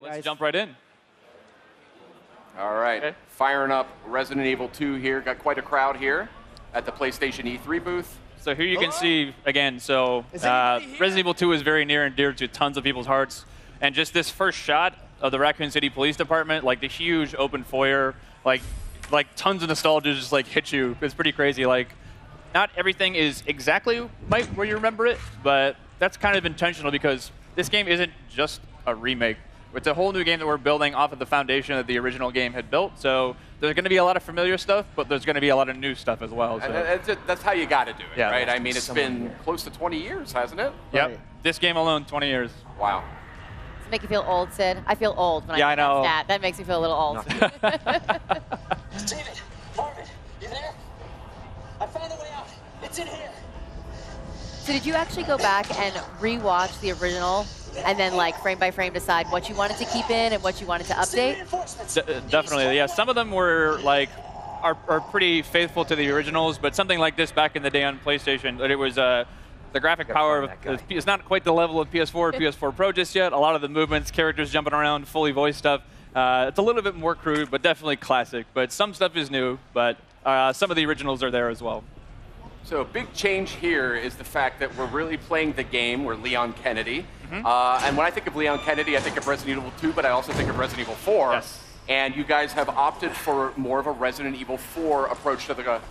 Let's jump right in. All right, Okay. Firing up Resident Evil 2 here. Got quite a crowd here at the PlayStation E3 booth. So here you can see, again, so Resident Evil 2 is very near and dear to tons of people's hearts. And just this first shot of the Raccoon City Police Department, like the huge open foyer, like tons of nostalgia just like hit you. It's pretty crazy. Like, not everything is exactly where you remember it, but that's kind of intentional because this game isn't just a remake. It's a whole new game that we're building off of the foundation that the original game had built. So there's going to be a lot of familiar stuff, but there's going to be a lot of new stuff as well. So. That's how you got to do it, Yeah. right? I mean, it's been close to 20 years, hasn't it? Yep. Right. This game alone, 20 years. Wow. Does it make you feel old, Sid? I feel old when Yeah, I I know. that. That makes me feel a little old. David, Marvin, you there? I found a way out. It's in here. So did you actually go back and rewatch the original and then like frame by frame decide what you wanted to keep in and what you wanted to update? Definitely, yeah. Some of them were like are pretty faithful to the originals, but something like this back in the day on PlayStation, it was the graphic power is not quite the level of PS4 or PS4 Pro just yet. A lot of the movements, characters jumping around, fully voiced stuff. It's a little bit more crude, but definitely classic. But some stuff is new, but some of the originals are there as well. So a big change here is the fact that we're really playing the game. We're Leon Kennedy. Mm-hmm. And when I think of Leon Kennedy, I think of Resident Evil 2, but I also think of Resident Evil 4. Yes. And you guys have opted for more of a Resident Evil 4 approach to the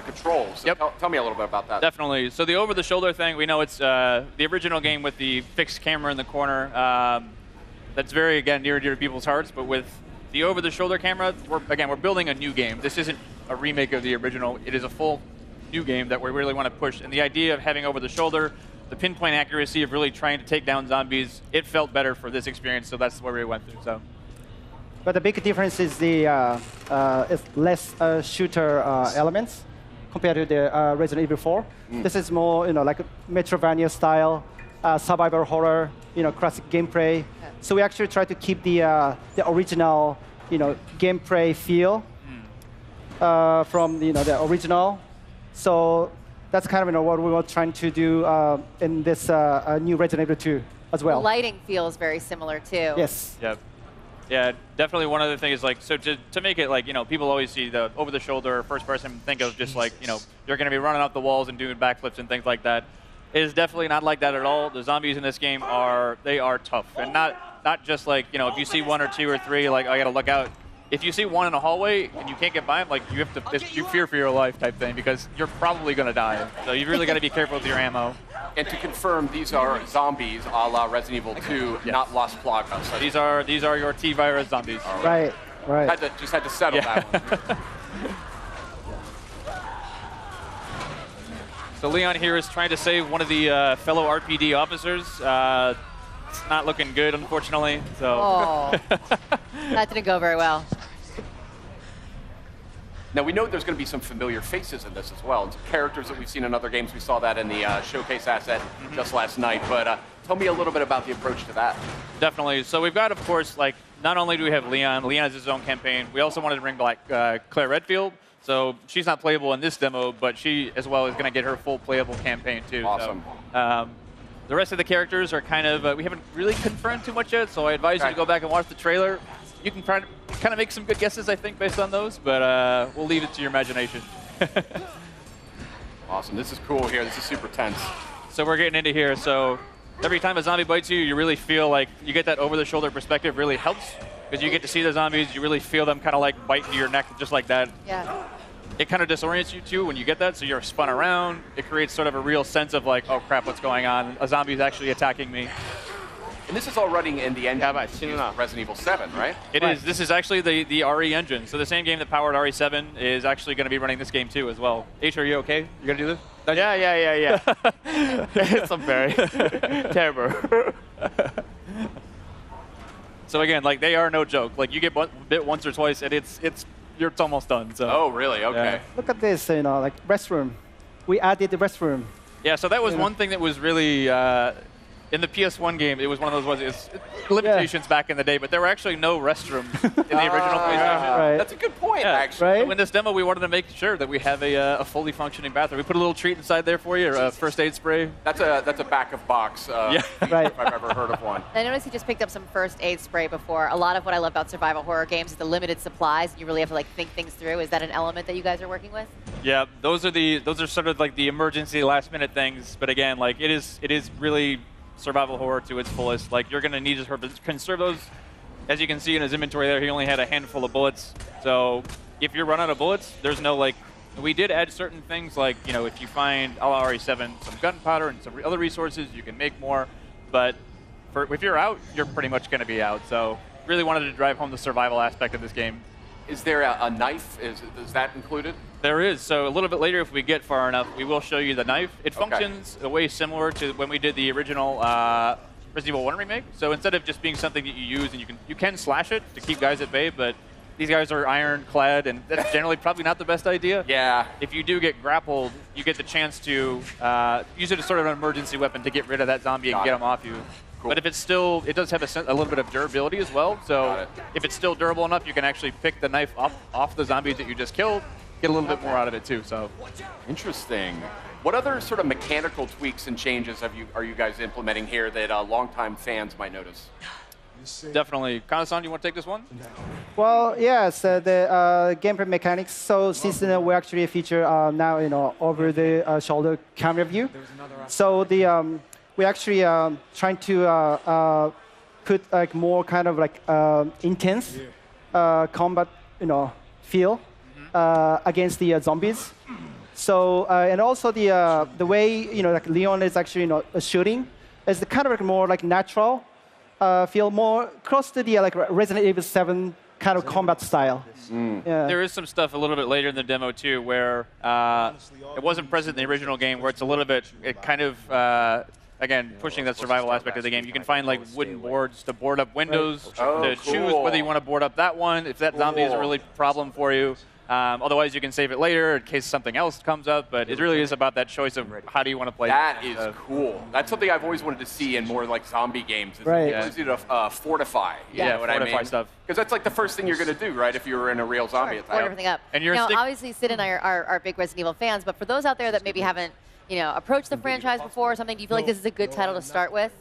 controls. So Yep. tell me a little bit about that. Definitely. So the over-the-shoulder thing, we know it's the original game with the fixed camera in the corner. That's very, again, near and dear to people's hearts. But with the over-the-shoulder camera, we're building a new game. This isn't a remake of the original. It is a full new game that we really want to push. And the idea of having over-the-shoulder, the pinpoint accuracy of really trying to take down zombies, it felt better for this experience. So that's where we went through. So. But the big difference is the it's less shooter elements compared to the Resident Evil 4. This is more, like a Metroidvania style, survival horror, classic gameplay. So we actually try to keep the original, gameplay feel from the original. So that's kind of what we were trying to do in this new Resident Evil 2 as well. The lighting feels very similar too. Yes. Yep. Yeah, definitely one other thing is like, so to make it like, people always see the over-the-shoulder first person, think of just like, you're going to be running off the walls and doing backflips and things like that. It is definitely not like that at all. The zombies in this game are tough. And not just like, if you see one or two or three, like, I got to look out. If you see one in a hallway and you can't get by them, like, you have to, you fear for your life type thing because you're probably going to die. So you've really got to be careful with your ammo. And to confirm, these are zombies a la Resident Evil 2, Yes. not Las Plagas. So These are your T-virus zombies. Right. just had to settle that one. So Leon here is trying to save one of the fellow RPD officers. It's not looking good, unfortunately. So. Oh, that didn't go very well. Now, we know there's going to be some familiar faces in this as well. It's characters that we've seen in other games. We saw that in the showcase asset just last night. But tell me a little bit about the approach to that. Definitely. So we've got, of course, like, not only do we have Leon has his own campaign, we also wanted to bring back Claire Redfield. So she's not playable in this demo, but she, as well, is going to get her full playable campaign, too. Awesome. So, the rest of the characters are kind of, we haven't really confirmed too much yet, so I advise you to go back and watch the trailer. You can kind of make some good guesses, I think, based on those, but we'll leave it to your imagination. Awesome. This is cool here. This is super tense. So we're getting into here. So every time a zombie bites you, you really feel like you get that over-the-shoulder perspective really helps because you get to see the zombies. You really feel them kind of like bite into your neck just like that. Yeah. It kind of disorients you too when you get that, so you're spun around. It creates sort of a real sense of like, oh crap, what's going on? A zombie is actually attacking me. And this is all running in the engine of Resident Evil 7, right? It is. This is actually the RE engine. So the same game that powered RE7 is actually going to be running this game too as well. H, are you okay? You going to do this? Yeah. It's very terrible. So again, like they are no joke. Like you get bit once or twice, and it's almost done. So. Oh, really? Okay. Yeah. Look at this, like restroom. We added the restroom. Yeah. So that was one thing that was really in the PS1 game, it was one of those limitations back in the day, but there were actually no restrooms in the original PlayStation. Right. That's a good point, Yeah. actually. Right. In this demo, we wanted to make sure that we have a fully functioning bathroom. We put a little treat inside there for you, or a first aid spray. That's a back of box. Yeah. Right. If I've ever heard of one. I noticed you just picked up some first aid spray before. A lot of what I love about survival horror games is the limited supplies. You really have to like think things through. Is that an element that you guys are working with? Yeah, those are sort of like the emergency last minute things. But again, like it is really survival horror to its fullest. Like you're gonna need to conserve those. As you can see in his inventory there, he only had a handful of bullets. So if you run out of bullets, there's no like. We did add certain things like, you know, if you find a la RE7 some gunpowder and some other resources, you can make more. But if you're out, you're pretty much going to be out. So really wanted to drive home the survival aspect of this game. Is there a knife? Is that included? There is. So a little bit later, if we get far enough, we will show you the knife. It functions a way similar to when we did the original Resident Evil 1 remake. So instead of just being something that you use and you can slash it to keep guys at bay, but these guys are ironclad, and that's generally probably not the best idea. Yeah. If you do get grappled, you get the chance to use it as sort of an emergency weapon to get rid of that zombie and get him off you. Cool. But if it's still, it does have a little bit of durability as well. So if it's still durable enough, you can actually pick the knife up off the zombies that you just killed, get a little bit more out of it too. So Interesting. What other sort of mechanical tweaks and changes are you guys implementing here that longtime fans might notice? definitely, Kana-san, you want to take this one? Well, yes, the gameplay mechanics. So since we actually feature now, over the shoulder camera view. So the we actually trying to put like more kind of like intense combat, feel against the zombies. So and also the way like Leon is actually shooting is the kind of like more like natural. Feel more close to the like Resident Evil 7 kind of combat style. Yeah. There is some stuff a little bit later in the demo too, where it wasn't present in the original game, where it's a little bit, again, pushing that survival aspect of the game. You can find like wooden boards to board up windows, to choose whether you want to board up that one, if that zombie is a really problem for you. Otherwise, you can save it later in case something else comes up. But it really is about that choice of how do you want to play. That is cool. That's something I've always wanted to see in more like zombie games. Is Right. the ability to fortify. You know what I fortify mean? stuff. Because that's like the first thing you're going to do, right? If you were in a real zombie attack. Board everything up. And you're now, stick- obviously, Sid and I are big Resident Evil fans, but for those out there that maybe haven't, approached the franchise before or something, do you feel like this is a good title to start with?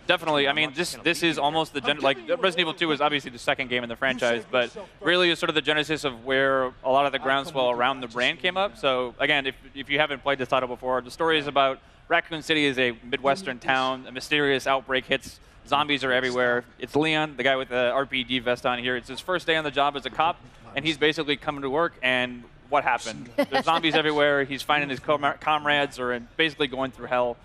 Definitely. I mean, this is almost the like Resident Evil 2 is obviously the second game in the franchise, but really is sort of the genesis of where a lot of the groundswell around the brand came up. So again, if you haven't played this title before, the story is about Raccoon City is a Midwestern town. A mysterious outbreak hits. Zombies are everywhere. It's Leon, the guy with the RPD vest on here. It's his first day on the job as a cop, and he's basically coming to work, and what happened? There's zombies everywhere. He's finding his comrades are basically going through hell.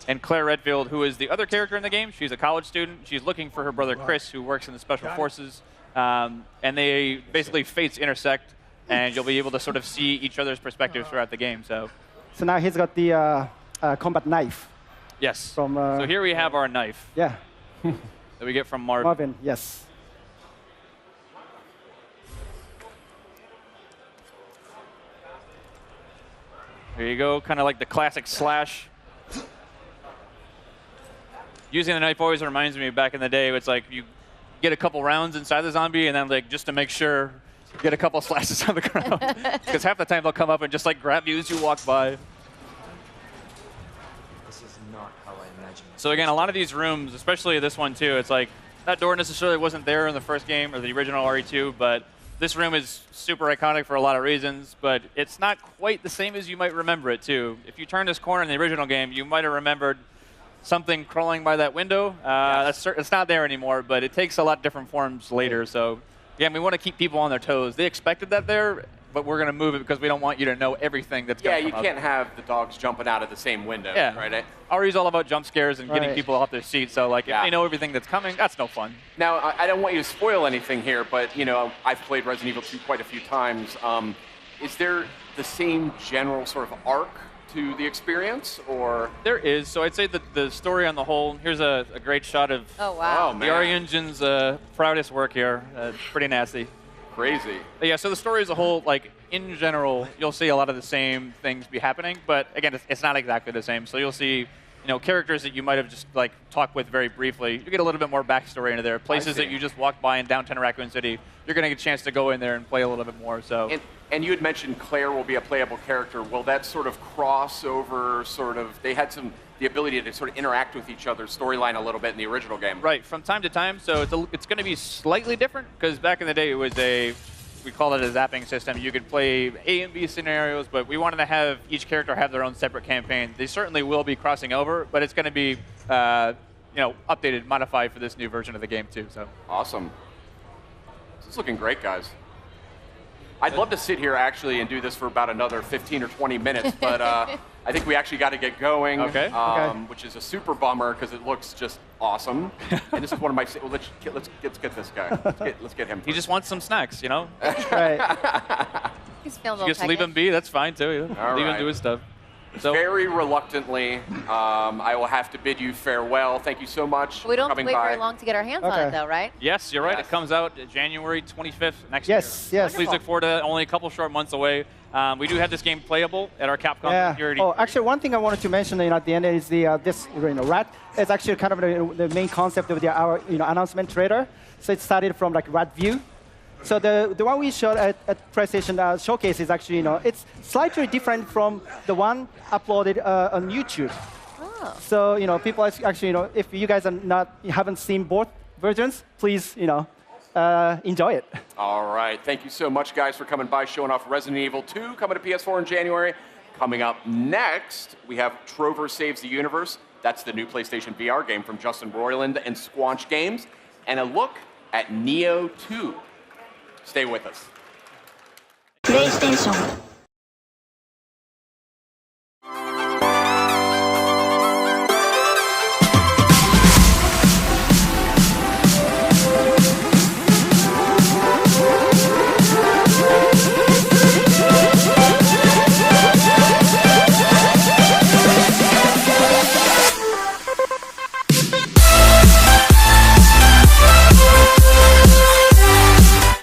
And Claire Redfield, who is the other character in the game, she's a college student. She's looking for her brother Chris, who works in the Special Forces. And they basically fates intersect, and you'll be able to sort of see each other's perspectives throughout the game. So now he's got the combat knife. yes. From, so here we have our knife Yeah. that we get from Marvin. Marvin, yes. There you go, kind of like the classic slash. Using the knife always reminds me back in the day, it's like you get a couple rounds inside the zombie, and then like just to make sure, get a couple slashes on the ground. Because half the time they'll come up and just like grab you as you walk by. This is not how I imagined it. So again, a lot of these rooms, especially this one too, it's like that door necessarily wasn't there in the first game or the original RE2, but this room is super iconic for a lot of reasons, but it's not quite the same as you might remember it too. If you turn this corner in the original game, you might have remembered something crawling by that window. It's not there anymore, but it takes a lot different forms later. So again, we want to keep people on their toes. They expected that there, but we're going to move it because we don't want you to know everything that's going to come you can't have the dogs jumping out of the same window, right? RE's all about jump scares and getting Right. people off their seats. So like, if they know everything that's coming, that's no fun. Now, I don't want you to spoil anything here, but I've played Resident Evil 2 quite a few times. Is there the same general sort of arc to the experience, or? There is. So I'd say that the story on the whole, here's a great shot of Oh, wow. Oh, the RE Engine's proudest work here. It's pretty nasty. Crazy. But yeah, so the story as a whole, like in general, you'll see a lot of the same things be happening, but again, it's not exactly the same. So you'll see, characters that you might have just like talked with very briefly. You get a little bit more backstory into there. Places that you just walked by in downtown Raccoon City, you're going to get a chance to go in there and play a little bit more. So. And you had mentioned Claire will be a playable character. Will that sort of cross over? They had the ability to sort of interact with each other's storyline a little bit in the original game. Right, from time to time. So it's going to be slightly different because back in the day it was we called it a zapping system. You could play A and B scenarios, but we wanted to have each character have their own separate campaign. They certainly will be crossing over, but it's going to be updated, modified for this new version of the game too. So awesome. This is looking great, guys. I'd love to sit here actually and do this for about another 15 or 20 minutes, but I think we actually got to get going. Okay. Which is a super bummer because it looks just awesome. And this is one of my. Well, let's get this guy. Let's get him. He just wants some snacks, Right. He's feeling a little Just leave him be. That's fine too. Leave him do his stuff. So very reluctantly, I will have to bid you farewell. Thank you so much. We don't for have to coming wait by. very long to get our hands on it, though, right? Yes, you're right. Yes. It comes out January 25th next year. Yes. Please look forward to that. Only a couple short months away. We do have this game playable at our Capcom Security. Oh, actually, one thing I wanted to mention at the end is this rat is actually kind of the main concept of our announcement trailer. So it started from like rat view. So the one we showed at PlayStation Showcase is actually, it's slightly different from the one uploaded on YouTube. Oh. So, people actually, if you guys haven't seen both versions, please, enjoy it. All right. Thank you so much, guys, for coming by, showing off Resident Evil 2, coming to PS4 in January. Coming up next, we have Trover Saves the Universe. That's the new PlayStation VR game from Justin Roiland and Squanch Games. And a look at Neo 2. Stay with us. PlayStation